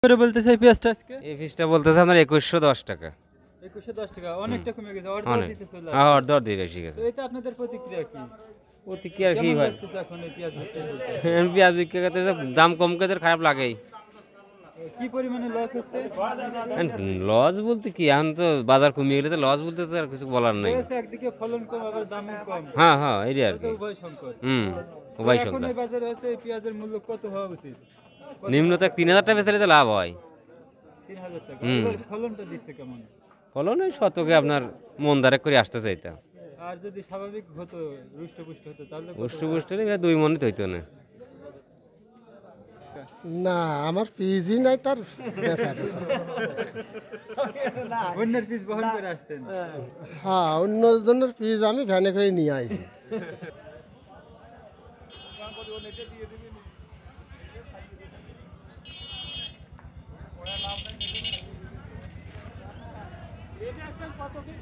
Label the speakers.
Speaker 1: করে বলতে চাই পেঁয়াজটা আজকে
Speaker 2: এই পিসটা বলতেছে আপনার 2110 টাকা।
Speaker 1: 2110 টাকা অনেকটা কমে গেছে, অর্ধেক
Speaker 2: অনেক,
Speaker 1: দিতে চলে
Speaker 2: হ্যাঁ
Speaker 1: আসছে।
Speaker 2: অর্ধেক দিয়ে এসে গেছে।
Speaker 1: তো এটা আপনাদের প্রতিক্রিয়া কি?
Speaker 2: প্রতিক্রিয়া আর কি
Speaker 1: কেমন
Speaker 2: ভাই,
Speaker 1: লাগতেছে এখন এই পেঁয়াজ বিক্রি করতে?
Speaker 2: পেঁয়াজ বিক্রি করতে দাম কম করে খারাপ লাগেই।
Speaker 1: কি পরিমাণে লস হচ্ছে?
Speaker 2: লস বলতে কি, এখন তো বাজার কমিয়ে গেলে তো লস বলতে তো আর কিছু বলার নাই।
Speaker 1: হয়েছে একদিকে ফলন কম আবার দামও কম,
Speaker 2: হ্যাঁ হ্যাঁ এইটাই আর
Speaker 1: এটা
Speaker 2: কি।
Speaker 1: উভয় সংকট।
Speaker 2: উভয়
Speaker 1: এখন
Speaker 2: সংখ্যা
Speaker 1: এই বাজারে হচ্ছে এই পেঁয়াজের মূল্য কত হওয়া উচিত?
Speaker 2: নিম্ন তো 3000 টাকা বেচালে তো লাভ হয়।
Speaker 1: 3000 টাকা।
Speaker 2: হুম।
Speaker 1: এবার ফলনটা দিচ্ছে কেমন?
Speaker 2: ফলন ওই শতকে আপনার মন দারেক করে আসতে চাইতা।
Speaker 1: আর যদি স্বাভাবিক হতো, রুষ্টপুষ্ট হতো তাহলে কত
Speaker 2: পুষ্ট পুষ্ট হলে 2 মনে তো হইতো না।
Speaker 3: না আমার পিজি নাই তার বেচা টেচা।
Speaker 1: অন্যের পিস বহন করে আসছেন?
Speaker 3: হ্যাঁ অন্য জনের পিজ আমি ভ্যানে করে নিয়ে আইছি।
Speaker 1: কত কি